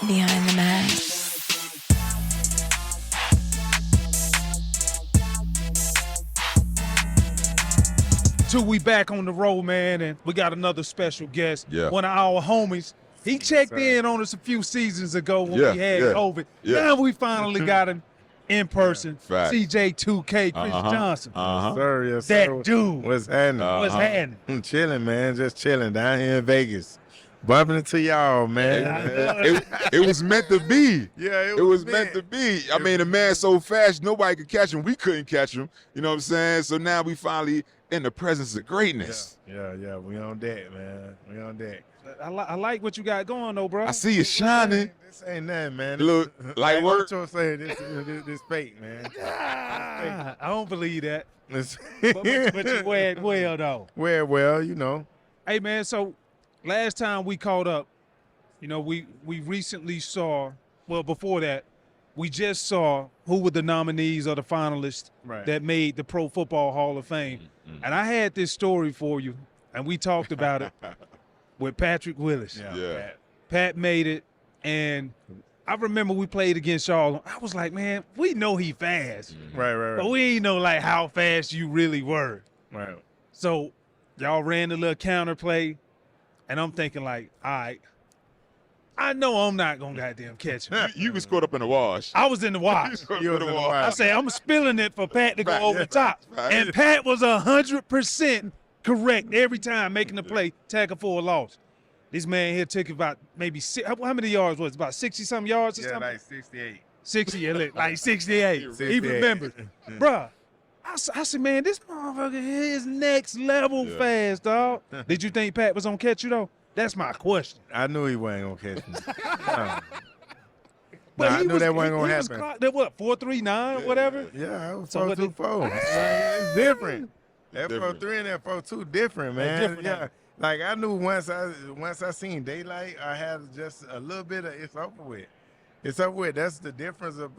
behind the mask. We back on the road, man, and we got another special guest. Yeah. One of our homies. He checked in on us a few seasons ago when we had COVID. Now we finally got him in person. Facts. CJ2K, Chris Johnson. Sir, yes, That sir. dude. What's happening? What's happening? I'm chilling, man. Just chilling down here in Vegas. Bumping into y'all, man. It was meant to be. Yeah, It was meant to be. I mean, the man so fast, nobody could catch him. We couldn't catch him. You know what I'm saying? So now we finally in the presence of greatness. Yeah. We on deck, man. We on deck. I like what you got going, though, bro. I see you shining. This ain't nothing, man. Look, light work. Ocho saying this fake, man. I don't believe that. This- But you wear it well, though. well, you know. Hey, man, so last time we caught up, you know, we recently saw, well, before that, we just saw who were the nominees or the finalists that made the Pro Football Hall of Fame. And I had this story for you, and we talked about it with Patrick Willis. Yeah. Pat made it, and I remember we played against y'all. I was like, man, we know he fast. Right. But we ain't know, like, how fast you really were. Right. So y'all ran the little counter play, and I'm thinking, like, all right, I know I'm not going to goddamn catch him. You was caught up in the wash. I was in the watch. You was in the I wash. say I'm spilling it for Pat to go over the top. Right. And Pat was 100% correct every time making the play, tackle for a loss. This man here took about maybe how many yards was it? About 60-something yards or Yeah, something? like 68. 60, yeah, look, like 68. He 68. remembers. Bruh, I said, man, this motherfucker here is next level fast, dog. Did you think Pat was going to catch you, though? That's my question. I knew he wasn't gonna catch me. But I he knew that wasn't gonna he was happen. clocked at what, 4.39, whatever? Yeah, I was So what 4.24. It's different. That Different. 4.3 and that 4.2 different, man. different, Yeah. Like I knew once I seen daylight, I had just a little bit of it's over with. It's over with. That's the difference of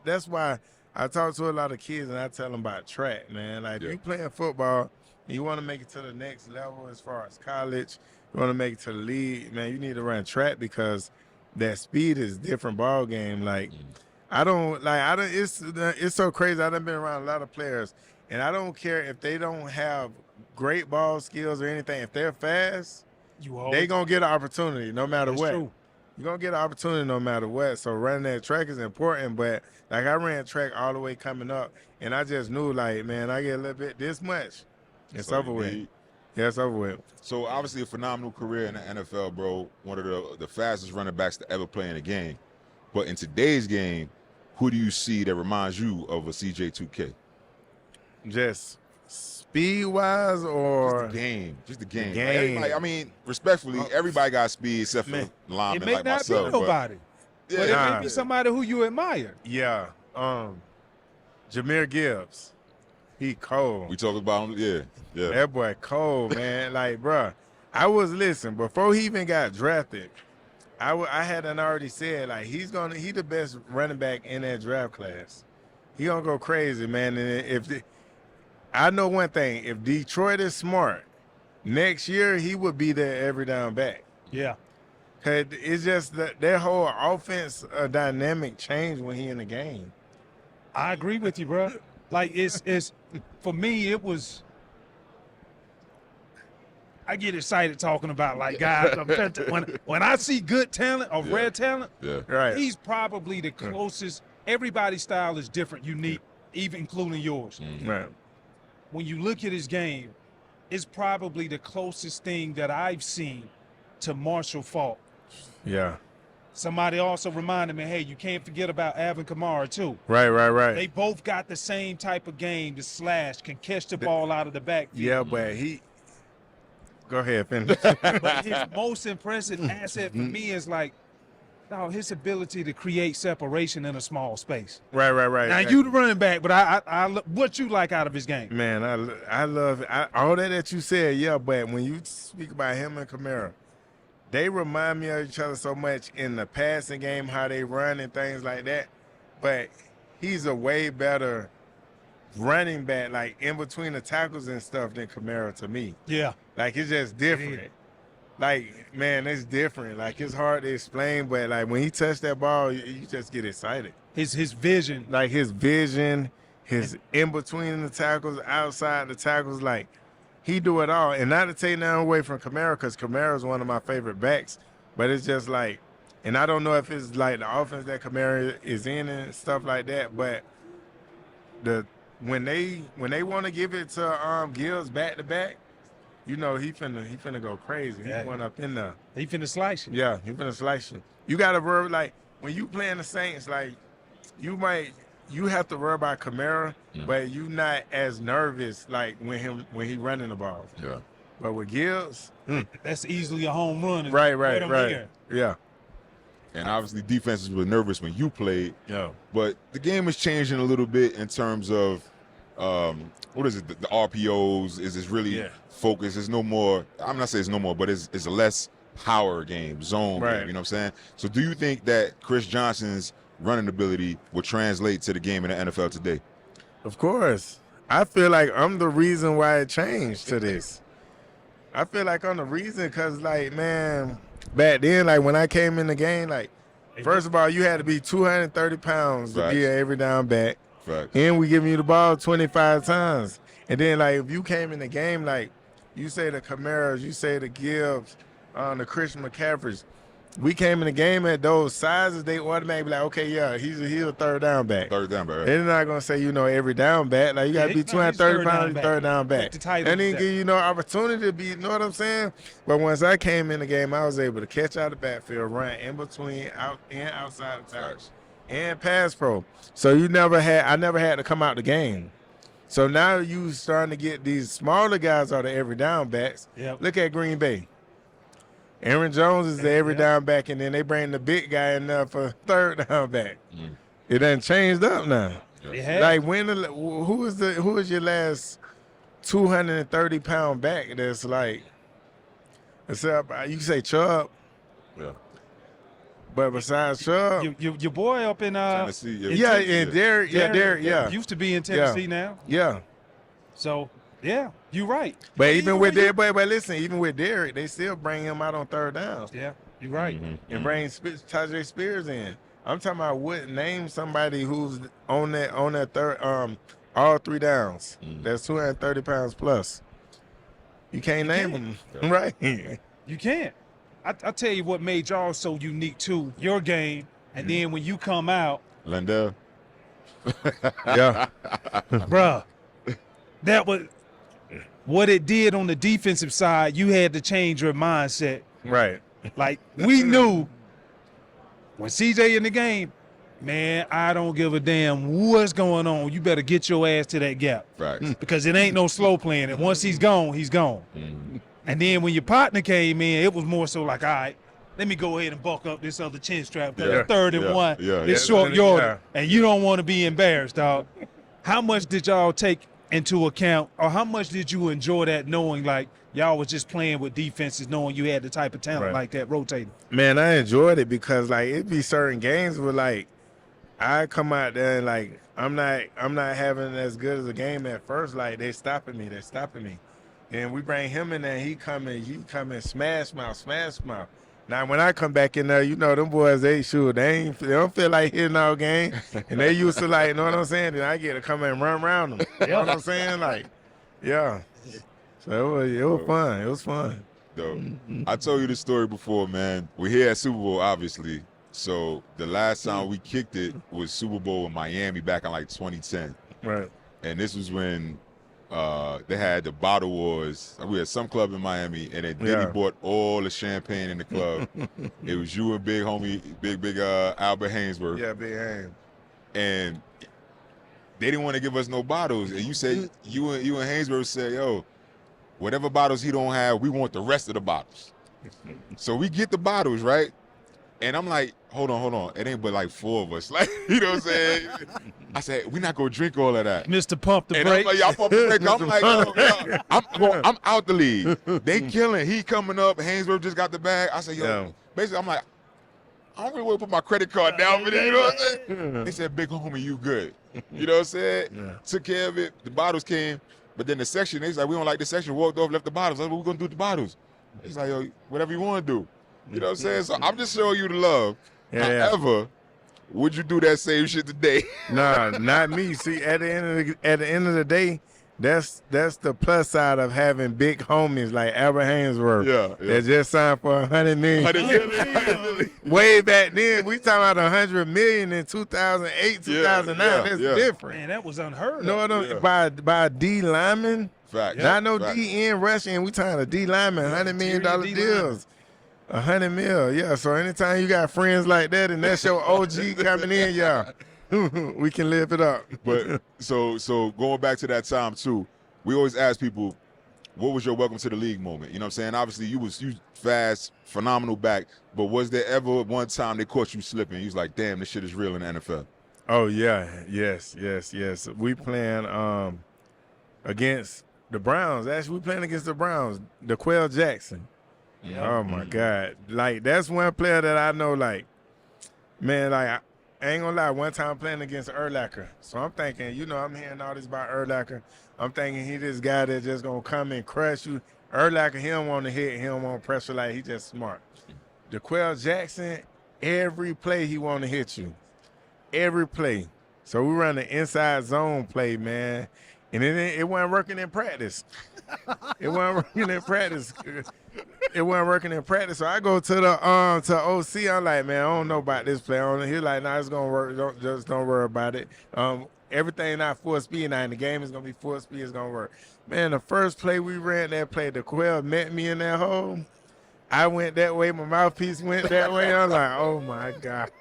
that's why I talk to a lot of kids and I tell them about track, man. Like you playing football, and you want to make it to the next level as far as college. You want to make it to the league, man. You need to run track because that speed is different ball game. Like I don't. It's so crazy. I done been around a lot of players, and I don't care if they don't have great ball skills or anything. If they're fast, they gonna get an opportunity no matter what. True. You're gonna get an opportunity no matter what. So running that track is important. But like I ran track all the way coming up, and I just knew like, man, I get a little bit this much. It's So over you with. need- Yeah, it's over with. So obviously a phenomenal career in the NFL, bro. One of the fastest running backs to ever play in a game. But in today's game, who do you see that reminds you of a CJ2K? Just speed wise or Just the game. Just the game. The Like, game. everybody, I mean, respectfully, everybody got speed except for It linemen may like not myself. be but- nobody. But it Nah. may be somebody who you admire. yeah. Jameer Gibbs. He cold. We talk about him, yeah. That boy cold, man. Like, bruh, listen, before he even got drafted, I hadn't already said, like, he the best running back in that draft class. He gonna go crazy, man. And I know one thing, if Detroit is smart, next year he would be there every down back. Yeah. 'Cause it's just their whole offense dynamic changed when he in the game. I agree with you, bro. Like it's for me, it was. I get excited talking about like guys. When I see good talent or rare talent, Right. he's probably the closest. Everybody's style is different, unique, even including yours. Right. When you look at his game, it's probably the closest thing that I've seen to Marshall Faulk. Yeah. Somebody also reminded me, hey, you can't forget about Alvin Kamara too. Right. They both got the same type of game, the slash, can catch the ball out of the backfield. Yeah, but go ahead, finish. But his most impressive asset for me is like, his ability to create separation in a small space. Right. Now, you the running back, but I what you like out of his game? Man, I love all that you said, yeah, but when you speak about him and Kamara, they remind me of each other so much in the passing game, how they run and things like that. But he's a way better running back, like in between the tackles and stuff, than Kamara to me. Yeah. Like, it's just different. like, man, it's different. Like, it's hard to explain, but like when he touched that ball, you just get excited. His vision. Like his vision, his in between the tackles, outside the tackles, like he do it all. And not to take nothing away from Kamara, because Kamara is one of my favorite backs, but it's just like, and I don't know if it's like the offense that Kamara is in and stuff like that, but when they want to give it to Gills back to back, you know he finna go crazy. He went up in there. He finna slice you. Yeah, he finna slice you. You gotta worry, like when you playing the Saints, like you have to worry about Kamara, but you not as nervous like when he running the ball. Yeah. But with Gills, that's easily a home run. Right. Yeah. And obviously defenses were nervous when you played. Yeah. But the game is changing a little bit in terms of what is it? The RPOs is really focused. It's no more. I'm not saying it's no more, but it's a less power game, zone game. You know what I'm saying? So do you think that Chris Johnson's running ability will translate to the game in the NFL today? Of course. I feel like I'm the reason why it changed to this. I feel like I'm the reason because, like, man, back then, like, when I came in the game, like, first of all, you had to be 230 pounds to be an every down back. And we giving you the ball 25 times. And then, like, if you came in the game, like, you say the Camaras, you say the Gibbs, the Christian McCaffreys, we came in the game at those sizes, they automatically be like, okay, yeah, he's a third down back. Third down back. They're not going to say, every down back. Like, you got to be 230 pounds, third down back. And then give you no opportunity to be, you know what I'm saying? But once I came in the game, I was able to catch out the backfield, run in between, out and outside the tackles, and pass pro. So I never had to come out the game. So now you starting to get these smaller guys are the every down backs. Yep. Look at Green Bay. Aaron Jones is the every down back, and then they bring the big guy in there for third down back. It done changed up now. Like who is your last 230-pound back that's like, except you can say Chubb. Yeah. But besides Chubb, your boy up in Tennessee. Derek, used to be in Tennessee now. Yeah. So yeah, you're right. But even with Derek, but listen, even with Derek, they still bring him out on third down. Yeah, you're right. And bring Tajay Spears in. I'm talking about name somebody who's on that third all three downs. That's 230 pounds plus. You can't name them, right? You can't. I tell you what made y'all so unique too. Your game, and then when you come out, Lindell. Yeah, bruh, that was what it did on the defensive side. You had to change your mindset. Right. Like we knew when CJ in the game, man, I don't give a damn what's going on. You better get your ass to that gap. Right. Because it ain't no slow playing. And once he's gone, he's gone. And then when your partner came in, it was more so like, all right, let me go ahead and bulk up this other chin strap. Because third and one, it's short yardage. And you don't want to be embarrassed, dog. How much did y'all take into account, or how much did you enjoy that, knowing like y'all was just playing with defenses, knowing you had the type of talent like that rotating? Man, I enjoyed it because like it'd be certain games where like I come out there and like I'm not having as good as a game at first. Like they're stopping me. And we bring him in there, he come in smash mouth. Now when I come back in there, them boys, they don't feel like hitting all game. And they used to like, you know what I'm saying? Then I get to come in and run around them. You know what I'm saying? Like, yeah. So it was fun. It was fun. Dope. I told you the story before, man. We're here at Super Bowl, obviously. So the last time we kicked it was Super Bowl in Miami back in like 2010. Right. And this was when they had the bottle wars. We had some club in Miami, and then Diddy bought all the champagne in the club. It was you and big homie, big Albert Hainsworth. Yeah, Big Hains. And they didn't want to give us no bottles. And you said you and Hainsworth said, yo, whatever bottles he don't have, we want the rest of the bottles. So we get the bottles, right? And I'm like, hold on. It ain't but like 4 of us. Like, you know what I'm saying? I said, we're not going to drink all of that. Mr. Pump the and Brakes. I'm like, y'all pump the brakes. I'm like, yo, I'm out the league. They killing. He coming up. Hainsworth just got the bag. I said, yo, basically, I'm like, I don't really want to put my credit card down for this. You know what I'm saying? They said, big homie, you good. You know what I'm saying? Yeah. Took care of it. The bottles came. But then the section, they was like, we don't like this section. Walked off, left the bottles. I said, what we going to do with the bottles? He's like, yo, whatever you want to do. You know what I'm saying? So I'm just showing you the love. Yeah. However, would you do that same shit today? Nah, not me. See, at the end of the day, that's the plus side of having big homies like Albert Hainsworth. Yeah. That just signed for $100 million. Way back then, we talking about $100 million in 2008, 2009. That's different. Man, that was unheard of. No, by D lineman. Fact. Not no D in rushing. We talking a D lineman, $100 million deals. $100 million, yeah. So anytime you got friends like that and that's your OG coming in, yeah, we can live it up. But so going back to that time too, we always ask people, what was your welcome to the league moment? You know what I'm saying? Obviously you fast, phenomenal back, but was there ever one time they caught you slipping? You was like, damn, this shit is real in the NFL. Oh yeah, yes. We playing against the Browns. Actually, we playing against the Browns. DeQuell Jackson. Yeah. Oh my God! Like that's one player that I know. Like, man, like I ain't gonna lie. One time playing against Urlacher, so I'm thinking, I'm hearing all this about Urlacher. I'm thinking he this guy that just gonna come and crush you. Urlacher, he don't want to hit, he don't want pressure. Like he just smart. DeQuell Jackson, every play he want to hit you, every play. So we run the inside zone play, man, and it wasn't working in practice. It wasn't working in practice. It wasn't working in practice. So I go to the to OC. I'm like, man, I don't know about this play. He's like, nah, it's gonna work. Don't worry about it. Everything not full speed now. In the game is gonna be full speed. It's gonna work. Man, the first play we ran, that play, the Quell met me in that hole. I went that way. My mouthpiece went that way. I'm like, oh my God.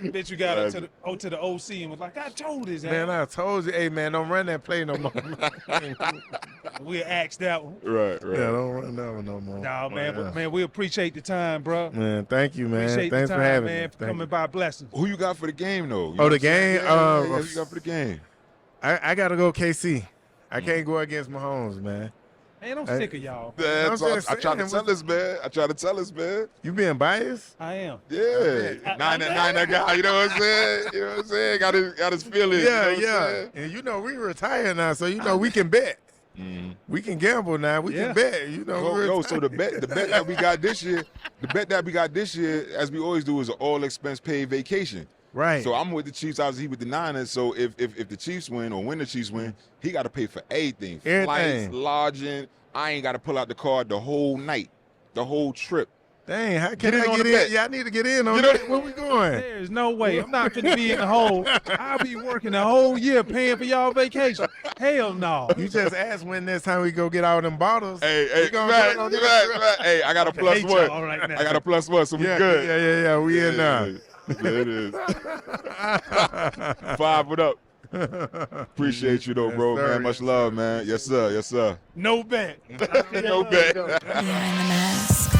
Bet you got to the OC and was like, I told his ass. Man, I told you, hey man, don't run that play no more. We asked that one. Right. Yeah, don't run that one no more. No, man, but man, we appreciate the time, bro. Man, thank you, man. Appreciate Thanks the time, for having man, me. for coming by blessings. Who you got for the game though? The game? Who you got for the game? I gotta go KC. I can't go against Mahomes, man. Man, I'm sick of y'all. I try to tell us, man. You being biased? I am. Yeah. Nine guy, you know what I'm saying? Got his feelings. Yeah. And we retire now, so we can bet. Mm-hmm. We can gamble now. We can bet. So the bet that we got this year, as we always do, is an all expense paid vacation. Right. So I'm with the Chiefs, obviously with the Niners. So if the Chiefs win or when the Chiefs win, he got to pay for everything. Flights, lodging. I ain't got to pull out the card the whole night, the whole trip. Dang, how can I get in? Yeah, I need to get in on that. Where we going? There's no way. I'm not going to be in the hole. I'll be working the whole year paying for y'all vacation. Hell no. You just asked when next time we go get all them bottles. Hey, right. Hey, I got a plus one. Right now. I got a plus one, so we good. Yeah. We in now. There it is. 5 it up. Appreciate you though, bro, sir, man. Much love, man. Yes, sir. No bet. No bet. Wearing the mask.